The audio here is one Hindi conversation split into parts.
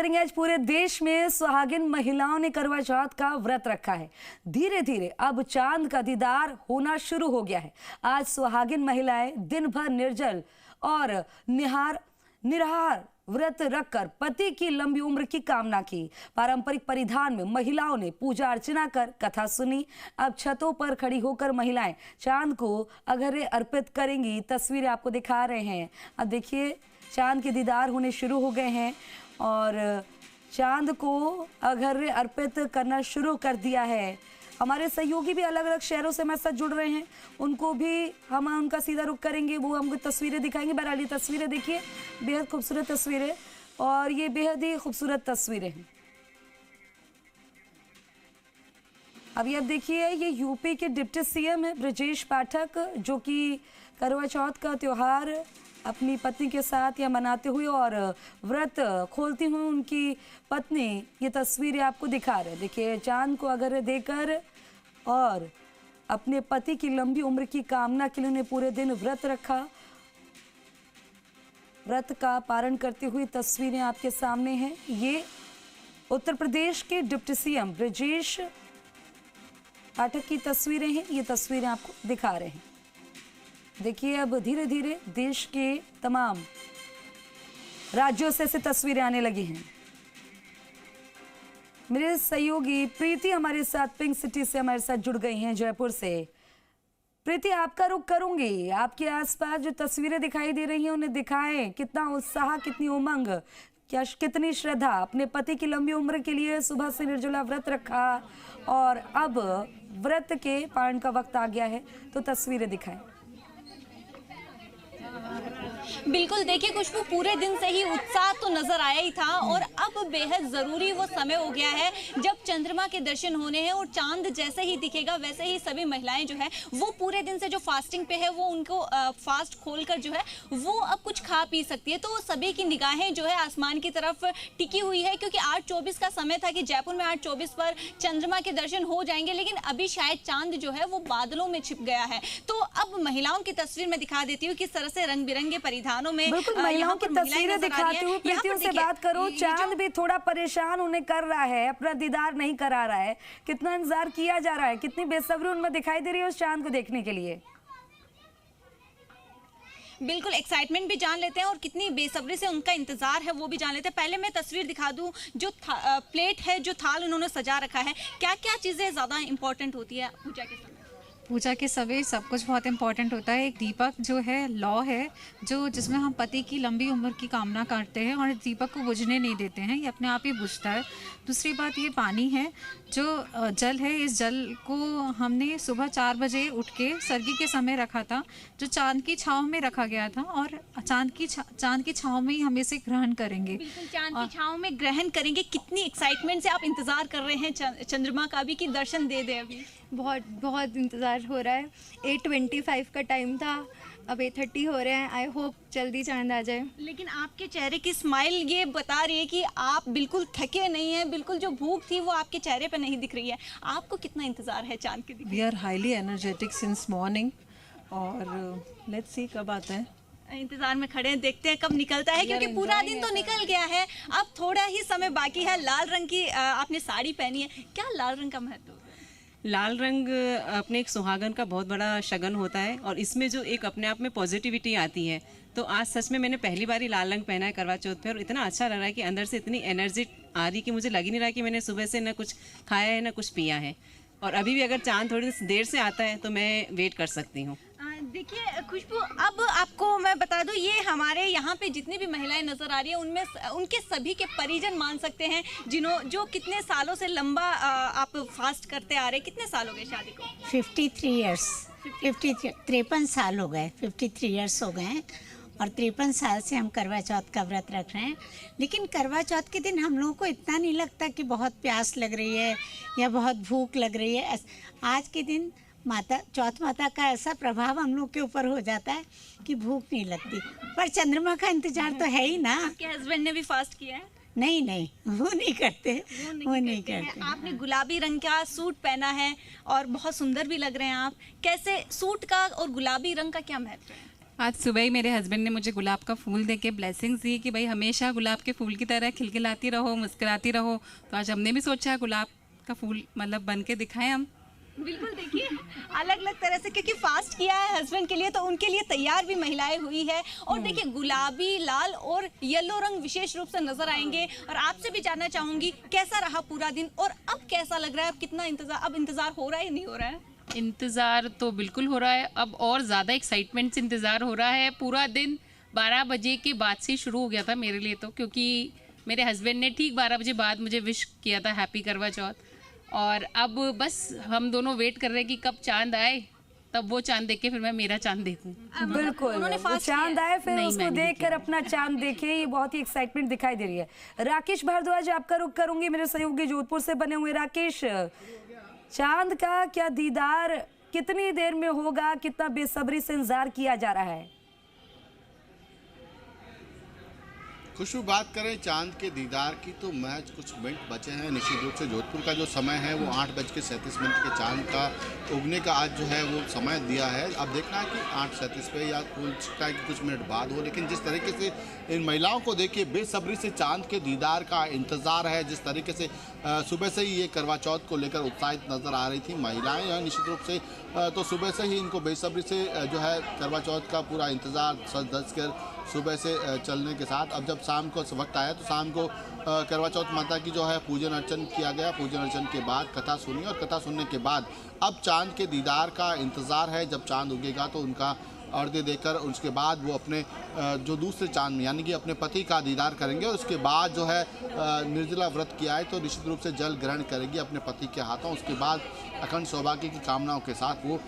करेंगे। आज पूरे देश में सुहागिन महिलाओं ने करवा चौथ का व्रत रखा है। धीरे धीरे अब चांद का दीदार होना शुरू हो गया है। आज सुहागिन महिलाएं दिन भर निर्जल और निराहार व्रत रखकर पति की लंबी उम्र की कामना की। पारंपरिक परिधान में महिलाओं ने पूजा अर्चना कर कथा सुनी। अब छतों पर खड़ी होकर महिलाएं चांद को अर्घ्य अर्पित करेंगी। तस्वीरें आपको दिखा रहे हैं। अब देखिए चांद के दीदार होने शुरू हो गए हैं और चांद को अर्घ्य अर्पित करना शुरू कर दिया है। हमारे सहयोगी भी अलग अलग शहरों से हमारे साथ जुड़ रहे हैं, उनको भी हम उनका सीधा रुख करेंगे, वो हमको तस्वीरें दिखाएंगे। बहरहाल तस्वीरें देखिए, बेहद खूबसूरत तस्वीरें और ये बेहद ही खूबसूरत तस्वीरें हैं। अभी आप देखिए ये यूपी के डिप्टी सीएम है ब्रजेश पाठक, जो कि करवा चौथ का त्योहार अपनी पत्नी के साथ या मनाते हुए और व्रत खोलती हुई उनकी पत्नी ये तस्वीरें आपको दिखा रहे हैं। देखिए चांद को अर्घ्य देकर और अपने पति की लंबी उम्र की कामना के लिए उन्हें पूरे दिन व्रत रखा। व्रत का पारण करती हुई तस्वीरें आपके सामने हैं। ये उत्तर प्रदेश के डिप्टी सीएम ब्रजेश पाठक की तस्वीरें हैं। ये तस्वीरें आपको दिखा रहे हैं। देखिए अब धीरे धीरे देश के तमाम राज्यों से ऐसी तस्वीरें आने लगी हैं। मेरे सहयोगी प्रीति हमारे साथ पिंक सिटी से हमारे साथ जुड़ गई हैं, जयपुर से। प्रीति, आपका रुख करूंगी। आपके आसपास जो तस्वीरें दिखाई दे रही हैं उन्हें दिखाएं, कितना उत्साह, कितनी उमंग, क्या कितनी श्रद्धा। अपने पति की लंबी उम्र के लिए सुबह से निर्जला व्रत रखा और अब व्रत के पारण का वक्त आ गया है, तो तस्वीरें दिखाएं। बिल्कुल, देखिए खुशबू, पूरे दिन से ही उत्साह तो नजर आया ही था और अब बेहद जरूरी वो समय हो गया है जब चंद्रमा के दर्शन होने हैं और चांद जैसे ही दिखेगा वैसे ही सभी महिलाएं जो है वो पूरे दिन से जो फास्टिंग पे है वो उनको फास्ट खोलकर जो है वो अब कुछ खा पी सकती है। तो सभी की निगाहें जो है आसमान की तरफ टिकी हुई है, क्योंकि 8:24 का समय था कि जयपुर में 8:24 पर चंद्रमा के दर्शन हो जाएंगे, लेकिन अभी शायद चांद जो है वो बादलों में छिप गया है। तो अब महिलाओं की तस्वीर मैं दिखा देती हूँ किस तरह से रंग बिरंगे परिधानों में बिल्कुल महिलाओं की तस्वीरें दिखाते हुए प्रीतियों से बात करो। चांद भी थोड़ा परेशान उन्हें कर रहा है, अपना दीदार नहीं करा रहा है। कितना इंतजार किया जा रहा है, कितनी बेसब्री उनमें दिखाई दे रही है उस चांद को देखने के लिए। बिल्कुल, एक्साइटमेंट भी जान लेते हैं और कितनी बेसब्री से उनका इंतजार है वो भी जान लेते हैं। पहले मैं तस्वीर दिखा दूं, जो प्लेट है, जो थाल उन्होंने सजा रखा है, क्या क्या चीजें ज्यादा इंपॉर्टेंट होती है पूजा के समय? पूजा के समय सब कुछ बहुत इंपॉर्टेंट होता है। एक दीपक जो है लौ है, जो जिसमें हम पति की लंबी उम्र की कामना करते हैं और दीपक को बुझने नहीं देते हैं, ये अपने आप ही बुझता है। दूसरी बात ये पानी है, जो जल है, इस जल को हमने सुबह 4 बजे उठ के सर्गी के समय रखा था, जो चांद की छाँव में रखा गया था और चांद की छाँव में ही हम इसे ग्रहण करेंगे। बिल्कुल, चांद की छाँव में ग्रहण करेंगे। कितनी एक्साइटमेंट से आप इंतजार कर रहे हैं चंद्रमा का भी कि दर्शन दे दे? अभी बहुत बहुत इंतज़ार हो रहा है। 8:25 का टाइम था, अब 8:30 हो रहे हैं। आई होप जल्दी चांद आ जाए। लेकिन आपके चेहरे की स्माइल ये बता रही है कि आप बिल्कुल थके नहीं हैं, बिल्कुल जो भूख थी वो आपके चेहरे पे नहीं दिख रही है। आपको कितना इंतजार है चांद के? We are highly energetic since morning और लेट्स सी कब आता है। इंतजार में खड़े हैं, देखते हैं कब निकलता है, क्योंकि पूरा दिन तो निकल गया है, अब थोड़ा ही समय बाकी है। लाल रंग की आपने साड़ी पहनी है, क्या लाल रंग का महत्व? लाल रंग अपने एक सुहागन का बहुत बड़ा शगन होता है और इसमें जो एक अपने आप में पॉजिटिविटी आती है। तो आज सच में मैंने पहली बार ही लाल रंग पहना है करवा चौथ पे और इतना अच्छा लग रहा है कि अंदर से इतनी एनर्जी आ रही कि मुझे लग ही नहीं रहा कि मैंने सुबह से ना कुछ खाया है ना कुछ पिया है। और अभी भी अगर चांद थोड़ी देर से आता है तो मैं वेट कर सकती हूँ। देखिए खुशबू, अब आपको मैं बता दूं, ये हमारे यहाँ पे जितनी भी महिलाएं नजर आ रही हैं उनमें उनके सभी के परिजन मान सकते हैं, जो कितने सालों से लंबा आप फास्ट करते आ रहे हैं। कितने साल हो गए शादी को? 53 ईयर्स, 53 साल हो गए, 53 ईयर्स हो गए हैं और 53 साल से हम करवा चौथ का व्रत रख रहे हैं। लेकिन करवा चौथ के दिन हम लोगों को इतना नहीं लगता कि बहुत प्यास लग रही है या बहुत भूख लग रही है। आज के दिन चौथ माता का ऐसा प्रभाव हम लोग के ऊपर हो जाता है कि भूख नहीं लगती, पर चंद्रमा का इंतजार तो है ही ना। आपके हस्बैंड ने भी फास्ट किया है? नहीं, वो नहीं करते। आपने गुलाबी रंग का सूट पहना है और बहुत सुंदर भी लग रहे हैं आप। कैसे सूट का और गुलाबी रंग का क्या महत्व है? आज सुबह ही मेरे हस्बैंड ने मुझे गुलाब का फूल दे के ब्लेसिंग्स दी कि भाई हमेशा गुलाब के फूल की तरह खिलखिलाती रहो, मुस्कुराती रहो। तो आज हमने भी सोचा गुलाब का फूल मतलब बन के दिखाएं हम। बिल्कुल, देखिए अलग अलग तरह से, क्योंकि फास्ट किया है हस्बैंड के लिए तो उनके लिए तैयार भी महिलाएं हुई है। और देखिए गुलाबी, लाल और येलो रंग विशेष रूप से नजर आएंगे। और आपसे भी जानना चाहूंगी कैसा रहा पूरा दिन और अब कैसा लग रहा है, अब कितना इंतजार हो रहा है या नहीं हो रहा है? इंतज़ार तो बिल्कुल हो रहा है, अब और ज़्यादा एक्साइटमेंट से इंतज़ार हो रहा है। पूरा दिन 12 बजे के बाद से शुरू हो गया था मेरे लिए तो, क्योंकि मेरे हस्बैंड ने ठीक 12 बजे बाद मुझे विश किया था हैप्पी करवा चौथ। और अब बस हम दोनों वेट कर रहे हैं कि कब चांद आए, तब वो चांद देख के फिर मैं मेरा चांद देखूं। बिल्कुल, उन्होंने वो फास्ट चांद आए फिर नहीं, उसको मैंने देखकर अपना चांद देखे, ये बहुत ही एक्साइटमेंट दिखाई दे रही है। राकेश भारद्वाज, आपका रुख करूंगी, मेरे सहयोगी जोधपुर से बने हुए राकेश, चांद का क्या दीदार कितनी देर में होगा, कितना बेसब्री से इंतजार किया जा रहा है? खुशबू, बात करें चांद के दीदार की तो महज कुछ मिनट बचे हैं। निश्चित रूप से जोधपुर का जो समय है वो 8:37 के चांद का उगने का आज जो है वो समय दिया है। अब देखना है कि 8:37 पे या कुछ मिनट बाद हो, लेकिन जिस तरीके से इन महिलाओं को देखिए बेसब्री से चांद के दीदार का इंतज़ार है, जिस तरीके से सुबह से ही ये करवा चौथ को लेकर उत्साहित नज़र आ रही थी महिलाएँ। निश्चित रूप से तो सुबह से ही इनको बेसब्री से जो है करवा चौथ का पूरा इंतज़ार सज धज कर सुबह से चलने के साथ अब जब शाम को वक्त आया तो शाम को करवा चौथ माता की जो है पूजन अर्चन किया गया। पूजन अर्चन के बाद कथा सुनी और कथा सुनने के बाद अब चांद के दीदार का इंतज़ार है। जब चांद उगेगा तो उनका अर्घ्य देकर उसके बाद वो अपने जो दूसरे चांद में यानी कि अपने पति का दीदार करेंगे। उसके बाद जो है निर्जला व्रत किया है तो निश्चित रूप से जल ग्रहण करेगी अपने पति के हाथों। उसके बाद अखंड सौभाग्य की कामनाओं के साथ वो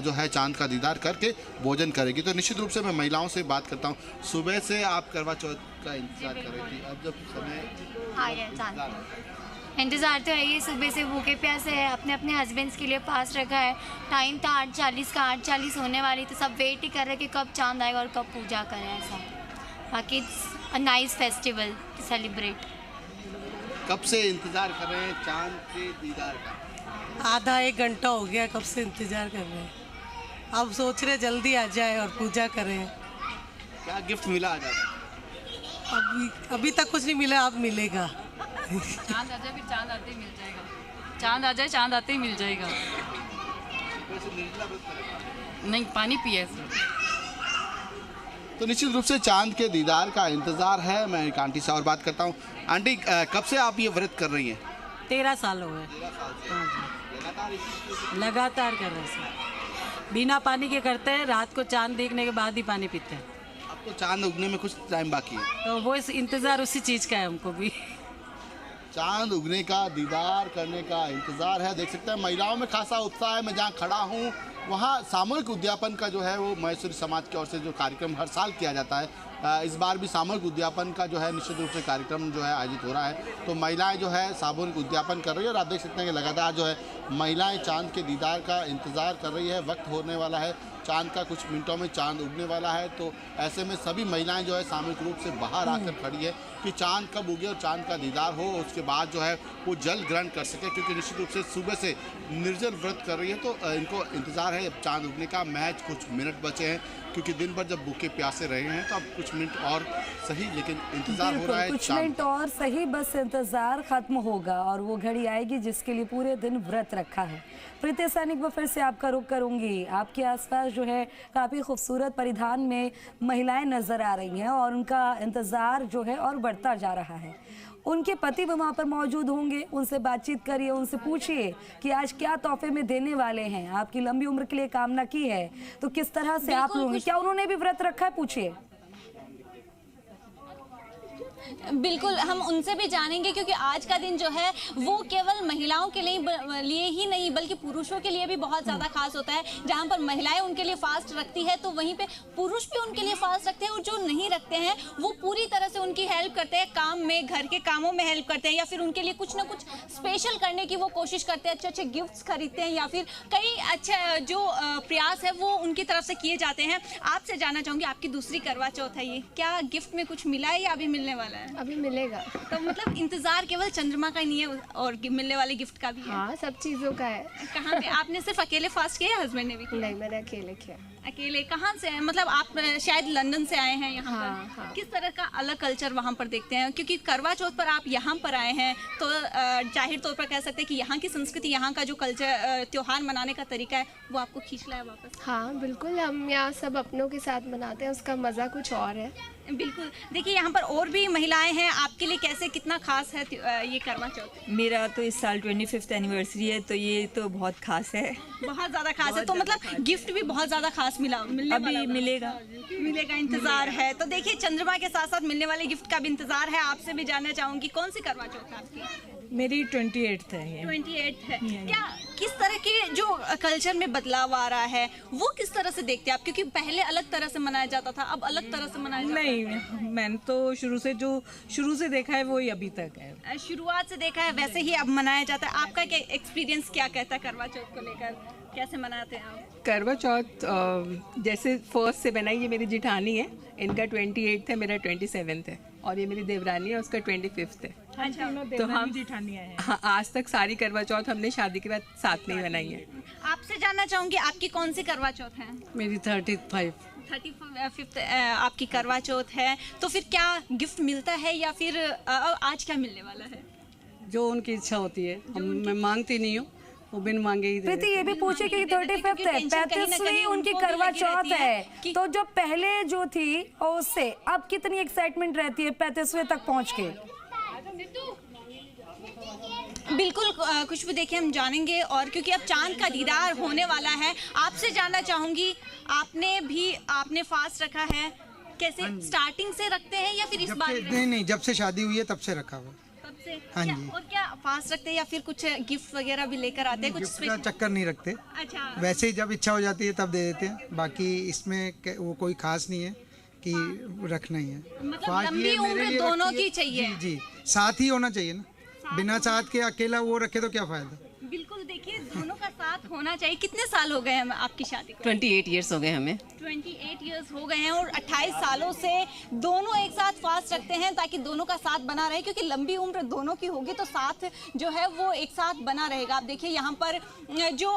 जो है चांद का दीदार करके भोजन करेगी। तो निश्चित रूप से मैं महिलाओं से बात करता हूँ, सुबह से आप करवा चौथ का इंतजार कर रही थी, अब जब समय इंतज़ार तो है ही, सुबह से भूखे प्यासे है, अपने अपने हस्बैंड्स के लिए पास रखा है। टाइम था 8:40 का, 8:40 होने वाली, तो सब वेट ही कर रहे कि कब चांद आएगा और कब पूजा करें। ऐसा बाकी it's a nice festival to celebrate. कब से इंतजार कर रहे हैं चांद के दीदार का? आधा 1 घंटा हो गया, कब से इंतजार कर रहे हैं। अब सोच रहे जल्दी आ जाए और पूजा करें। क्या गिफ्ट मिला आज? अभी तक कुछ नहीं मिला, अब मिलेगा। चांद आ जाए, फिर चांद आते ही मिल जाएगा। चांद आ जाए, चांद आते ही मिल जाएगा। नहीं, पानी पिए। तो निश्चित रूप से चांद के दीदार का इंतजार है। मैं एक आंटी से और बात करता हूँ। आंटी, कब से आप ये व्रत कर रही हैं? 13 साल हो गए। लगातार कर रहे हैं, बिना पानी के करते हैं। रात को चांद देखने के बाद ही पानी पीते हैं। अब तो चांद उगने में कुछ टाइम बाकी है, तो वो इंतज़ार उसी चीज़ का है हमको भी। चांद उगने का दीदार करने का इंतजार है। देख सकते हैं महिलाओं में खासा उत्साह है। मैं जहाँ खड़ा हूँ वहाँ सामूहिक उद्यापन का जो है वो महेश्वरी समाज की ओर से जो कार्यक्रम हर साल किया जाता है, इस बार भी सामूहिक उद्यापन का जो है निश्चित रूप से कार्यक्रम जो है आयोजित हो रहा है। तो महिलाएं जो है सामूहिक उद्यापन कर रही है और आप देख सकते हैं कि लगातार जो है महिलाएं चांद के दीदार का इंतज़ार कर रही है। वक्त होने वाला है, चांद का कुछ मिनटों में चांद उगने वाला है। तो ऐसे में सभी महिलाएं जो है सामूहिक रूप से बाहर आकर खड़ी है कि चांद कब उगे और चांद का दीदार हो, उसके बाद जो है वो जल ग्रहण कर सके, क्योंकि निश्चित रूप से सुबह से निर्जल व्रत कर रही है। तो इनको इंतज़ार है अब चांद उगने का। महज कुछ मिनट बचे हैं, क्योंकि दिन भर जब भूखे प्यासे रहे हैं तो अब कुछ मिनट और सही, लेकिन इंतज़ार हो रहा है। कुछ मिनट और सही, बस इंतजार खत्म होगा और वो घड़ी आएगी जिसके लिए पूरे दिन व्रत रखा है। प्रीति सैनिक, वो फिर से आपका रुख करूंगी। आपके आसपास जो है काफ़ी खूबसूरत परिधान में महिलाएं नज़र आ रही हैं और उनका इंतज़ार जो है और बढ़ता जा रहा है। उनके पति भी वहाँ पर मौजूद होंगे, उनसे बातचीत करिए, उनसे पूछिए कि आज क्या तोहफे में देने वाले हैं। आपकी लंबी उम्र के लिए कामना की है तो किस तरह से आप लोग, क्या उन्होंने भी व्रत रखा है, पूछिए। बिल्कुल, हम उनसे भी जानेंगे, क्योंकि आज का दिन जो है वो केवल महिलाओं के लिए ही नहीं बल्कि पुरुषों के लिए भी बहुत ज़्यादा खास होता है। जहाँ पर महिलाएं उनके लिए फास्ट रखती है तो वहीं पे पुरुष भी उनके लिए फास्ट रखते हैं, और जो नहीं रखते हैं वो पूरी तरह से उनकी हेल्प करते हैं, काम में, घर के कामों में हेल्प करते हैं, या फिर उनके लिए कुछ ना कुछ स्पेशल करने की वो कोशिश करते हैं। अच्छे अच्छे गिफ्ट्स खरीदते हैं या फिर कई अच्छे जो प्रयास है वो उनकी तरफ से किए जाते हैं। आपसे जानना चाहूँगी, आपकी दूसरी करवा चौथ है ये, क्या गिफ्ट में कुछ मिला है या अभी मिलने वाला है? वाला है? अभी मिलेगा। तो मतलब इंतजार केवल चंद्रमा का ही नहीं है और मिलने वाले गिफ्ट का भी है? हाँ, सब चीज़ों का है। कहाँ पे आपने सिर्फ अकेले फास्ट किया या हस्बैंड ने भी किया? नहीं, मैंने अकेले किया। अकेले? कहाँ से हैं? मतलब आप शायद लंदन से आए हैं यहाँ हाँ, पर। हाँ। किस तरह का अलग कल्चर वहाँ पर देखते हैं? क्योंकि करवा चौथ पर आप यहाँ पर आए हैं तो जाहिर तौर पर कह सकते हैं कि यहाँ की संस्कृति, यहाँ का जो कल्चर, त्योहार मनाने का तरीका है वो आपको खींच लाया वापस। हाँ बिल्कुल, हम यहाँ सब अपनों के साथ मनाते हैं, उसका मज़ा कुछ और है। बिल्कुल। देखिए यहाँ पर और भी महिलाएं हैं, आपके लिए कैसे, कितना खास है ये करवा चौथ? मेरा तो इस साल 25th एनिवर्सरी है, तो ये तो बहुत खास है। बहुत ज़्यादा खास है। तो मतलब गिफ्ट भी बहुत ज़्यादा खास अभी मिलेगा, इंतजार है। तो देखिए चंद्रमा के साथ साथ मिलने वाले गिफ्ट का भी इंतजार है। आपसे भी जानना चाहूंगी कौन सी करवा चौथ है आपकी? मेरी 28th है ये। 28th है। क्या किस तरह के जो कल्चर में बदलाव आ रहा है वो किस तरह से देखते हैं आप? क्योंकि पहले अलग तरह से मनाया जाता था, अब अलग तरह से मनाया जाता है। नहीं, मैंने तो शुरू से देखा है वही अभी तक है। शुरुआत से देखा है वैसे ही अब मनाया जाता है। आपका क्या एक्सपीरियंस क्या कहता है करवा चौथ को लेकर? कैसे मनाते हैं आप करवा चौथ? जैसे फर्स्ट से बनाई, ये मेरी जिठानी है, इनका 28th है, मेरा 27th है, और ये मेरी देवरानी है, उसका 25th है। अच्छा, तो हम जिठानियाँ हैं। हाँ, आज तक सारी करवा चौथ हमने शादी के बाद साथ में ही बनाई है। आपसे जानना चाहूंगी आपकी कौन सी करवा चौथ है? मेरी 35 आपकी करवा चौथ है। तो फिर क्या गिफ्ट मिलता है या फिर आज क्या मिलने वाला है? जो उनकी इच्छा होती है, मैं मांगती नहीं हूँ, वो बिन मांगे ही प्रीति ये भी पूछे कि 35th है, 35वीं उनकी करवा चौथ है, तो जो पहले जो थी और उससे अब कितनी एक्साइटमेंट रहती है 35वें तक पहुंच के? बिल्कुल खुशबू, देखिए हम जानेंगे, और क्योंकि अब चांद का दीदार होने वाला है, आपसे जानना चाहूंगी आपने फास्ट रखा है, कैसे स्टार्टिंग से रखते हैं या फिर इस बार? नहीं, जब से शादी हुई है तब से रखा हुआ। हाँ जी। और क्या फास्ट रखते हैं या फिर कुछ गिफ्ट वगैरह भी लेकर आते हैं? कुछ का चक्कर नहीं रखते। अच्छा। वैसे ही जब इच्छा हो जाती है तब दे देते हैं, बाकी इसमें वो कोई खास नहीं है कि रखना ही है। मतलब लंबी उम्र दोनों की चाहिए। जी, साथ ही होना चाहिए ना, बिना साथ के अकेला वो रखे तो क्या फायदा। बिल्कुल, देखिए दोनों का साथ होना चाहिए। कितने साल हो गए हैं आपकी शादी को? 28 ईयर्स हो गए हमें। 28 ईयर्स हो गए हैं और 28 सालों से दोनों एक साथ फास्ट रखते हैं ताकि दोनों का साथ बना रहे, क्योंकि लंबी उम्र दोनों की होगी तो साथ जो है वो एक साथ बना रहेगा। आप देखिए यहाँ पर जो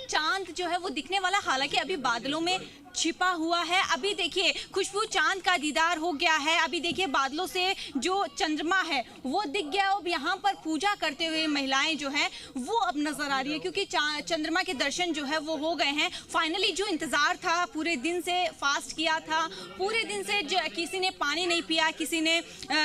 चांद जो है वो दिखने वाला, हालांकि अभी बादलों में छिपा हुआ है। अभी देखिए खुशबू, चांद का दीदार हो गया है। अभी देखिए बादलों से जो चंद्रमा है वो दिख गया। अब यहाँ पर पूजा करते हुए महिलाएं जो है वो अब नजर आ रही है, क्योंकि चंद्रमा के दर्शन जो है वो हो गए हैं। फाइनली जो इंतजार था, पूरे दिन से फास्ट किया था, पूरे दिन से किसी ने पानी नहीं पिया, किसी ने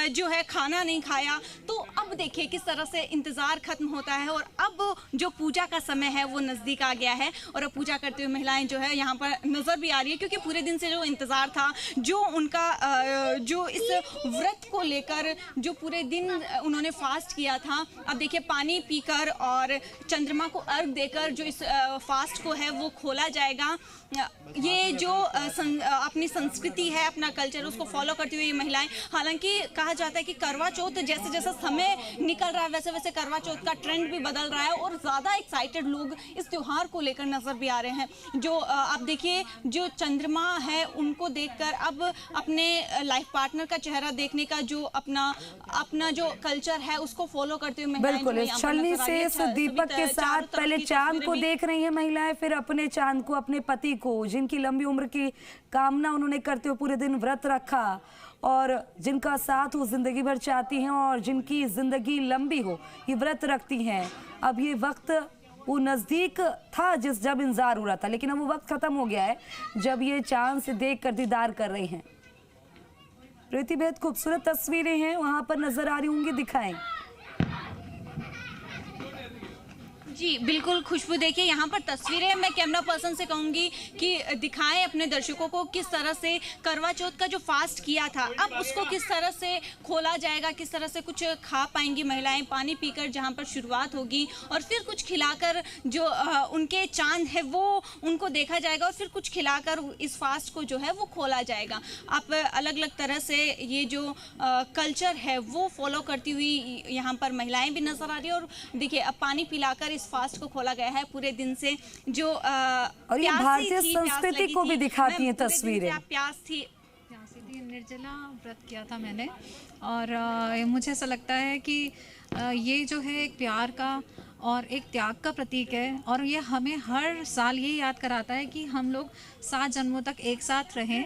जो है खाना नहीं खाया, तो अब देखिए किस तरह से इंतजार खत्म होता है और अब जो पूजा का समय है वो नजदीक आ गया है। और अब पूजा करते हुए महिलाएं जो है यहाँ पर नजर भी आ रही है, क्योंकि पूरे दिन से जो इंतजार था, जो उनका जो इस व्रत को लेकर जो पूरे दिन उन्होंने फास्ट किया था, अब देखिए पानी पीकर और चंद्रमा को अर्घ देकर जो इस फास्ट को है वो खोला जाएगा। ये जो अपनी संस्कृति है, अपना कल्चर, उसको फॉलो करती हुई ये महिलाएं, हालांकि कहा जाता है कि करवा चौथ जैसे जैसे समय निकल रहा है वैसे वैसे करवा चौथ का ट्रेंड भी बदल रहा है और ज़्यादा एक्साइटेड लोग इस त्यौहार को लेकर नजर भी आ रहे हैं। जो आप देखिए जो चंद्रमा है उनको देखकर अब अपने लाइफ पार्टनर का चेहरा देखने का जो अपना जो कल्चर है उसको फॉलो करते हुए महिलाएं बिल्कुल इस छलनी से इस दीपक के साथ पहले चांद को देख रही है महिलाएं, फिर अपने चांद को, अपने पति को, जिनकी लंबी उम्र की कामना उन्होंने करते हुए पूरे दिन व्रत रखा और जिनका साथ वो जिंदगी भर चाहती हैं और जिनकी जिंदगी लंबी हो, ये व्रत रखती हैं। अब ये वक्त वो नज़दीक था जब इंतजार हो रहा था, लेकिन अब वो वक्त खत्म हो गया है जब ये चांद से देख कर दीदार कर रही हैं। प्रीति, बेहद खूबसूरत तस्वीरें हैं वहां पर नजर आ रही होंगी, दिखाएं। जी बिल्कुल खुशबू, देखिए यहाँ पर तस्वीरें मैं कैमरा पर्सन से कहूँगी कि दिखाएं अपने दर्शकों को किस तरह से करवा चौथ का जो फास्ट किया था अब उसको किस तरह से खोला जाएगा, किस तरह से कुछ खा पाएंगी महिलाएं, पानी पीकर जहाँ पर शुरुआत होगी और फिर कुछ खिलाकर जो उनके चांद है वो उनको देखा जाएगा और फिर कुछ खिलाकर इस फास्ट को जो है वो खोला जाएगा। आप अलग अलग तरह से ये जो कल्चर है वो फॉलो करती हुई यहाँ पर महिलाएं भी नजर आ रही है और देखिए अब पानी पिलाकर इस फास्ट को खोला गया है। पूरे दिन से जो और ये भारतीय संस्कृति को भी दिखाती हैं तस्वीरें। प्यास थी, निर्जला व्रत किया था मैंने और मुझे ऐसा लगता है कि ये जो है एक प्यार का और एक त्याग का प्रतीक है और ये हमें हर साल ये याद कराता है कि हम लोग 7 जन्मों तक एक साथ रहें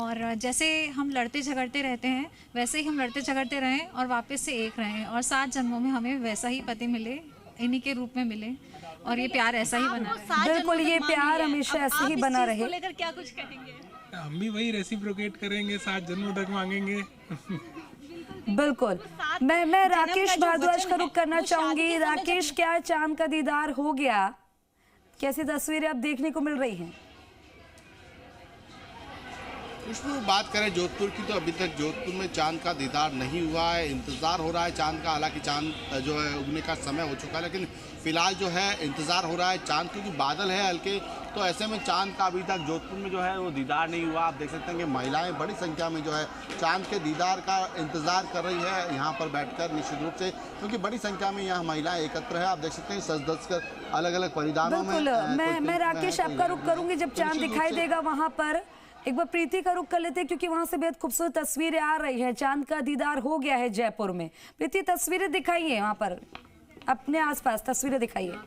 और जैसे हम लड़ते झगड़ते रहते हैं वैसे ही हम लड़ते झगड़ते रहें और वापस से एक रहें और 7 जन्मों में हमें वैसा ही पति मिले, इन्हीं के रूप में मिले और ये प्यार ऐसा ही बना रहे। बिल्कुल, ये प्यार हमेशा ऐसे ही बना रहे। लेकर क्या कुछ कहेंगे? हम भी वही रेसिप्रोकेट करेंगे, 7 जन्मों तक मांगेंगे। बिल्कुल। मैं राकेश भारद्वाज का रुख करना चाहूंगी। राकेश, क्या चांद का दीदार हो गया? कैसी तस्वीरें अब देखने को मिल रही हैं? खुशबू, बात करें जोधपुर की तो अभी तक जोधपुर में चांद का दीदार नहीं हुआ है। इंतज़ार हो रहा है चांद का, हालांकि चांद जो है उगने का समय हो चुका है, लेकिन फिलहाल जो है इंतज़ार हो रहा है चांद, क्योंकि बादल है हल्के, तो ऐसे में चांद का अभी तक जोधपुर में जो है वो दीदार नहीं हुआ। आप देख सकते हैं कि महिलाएं बड़ी संख्या में जो है चांद के दीदार का इंतज़ार कर रही है यहाँ पर बैठकर, निश्चित रूप से, क्योंकि बड़ी संख्या में यहाँ महिलाएं एकत्र है। आप देख सकते हैं सज धज कर अलग अलग परिधानों में। मैं राकेश आपका रुख करूंगी, जब चांद दिखाई देगा वहां पर एक बार प्रीति का रुख कर लेते हैं, क्योंकि वहां से बेहद खूबसूरत तस्वीरें आ रही हैं। चांद का दीदार हो गया है जयपुर में। प्रीति, तस्वीरें दिखाइए, वहां पर अपने आसपास तस्वीरें दिखाइए।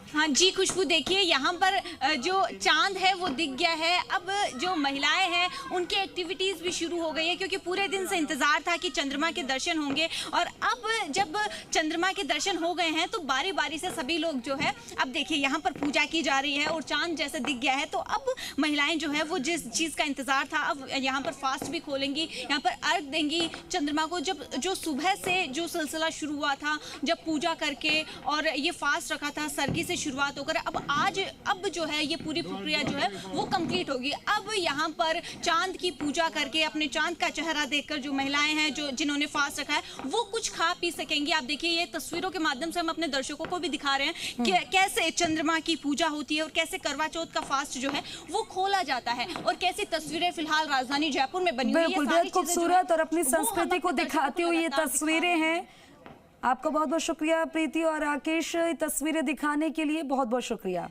हाँ जी खुशबू, देखिए यहाँ पर जो चांद है वो दिख गया है। अब जो महिलाएं हैं उनकी एक्टिविटीज़ भी शुरू हो गई है, क्योंकि पूरे दिन से इंतज़ार था कि चंद्रमा के दर्शन होंगे और अब जब चंद्रमा के दर्शन हो गए हैं तो बारी बारी से सभी लोग जो है, अब देखिए यहाँ पर पूजा की जा रही है और चांद जैसे दिख गया है, तो अब महिलाएं जो है वो जिस चीज़ का इंतज़ार था अब यहाँ पर फास्ट भी खोलेंगी, यहाँ पर अर्घ देंगी चंद्रमा को। जब जो सुबह से जो सिलसिला शुरू हुआ था, जब पूजा करके और ये फास्ट रखा था, सरगी से शुरुआत होकर अब जो है ये पूरी प्रक्रिया जो है वो कंप्लीट होगी। अब यहाँ पर चांद की पूजा करके अपने चांद का चेहरा देखकर जो महिलाएं हैं जो जिन्होंने फास्ट रखा है वो कुछ खा पी सकेंगी। आप देखिए ये तस्वीरों के माध्यम से हम अपने दर्शकों को भी दिखा रहे हैं कि कैसे चंद्रमा की पूजा होती है और कैसे करवा चौथ का फास्ट जो है वो खोला जाता है और कैसी तस्वीरें फिलहाल राजधानी जयपुर में बनी हुई है। बिल्कुल, बहुत खूबसूरत और अपनी संस्कृति को दिखाती हुई ये तस्वीरें हैं। आपका बहुत बहुत शुक्रिया प्रीति और राकेश, तस्वीरें दिखाने के लिए बहुत बहुत शुक्रिया।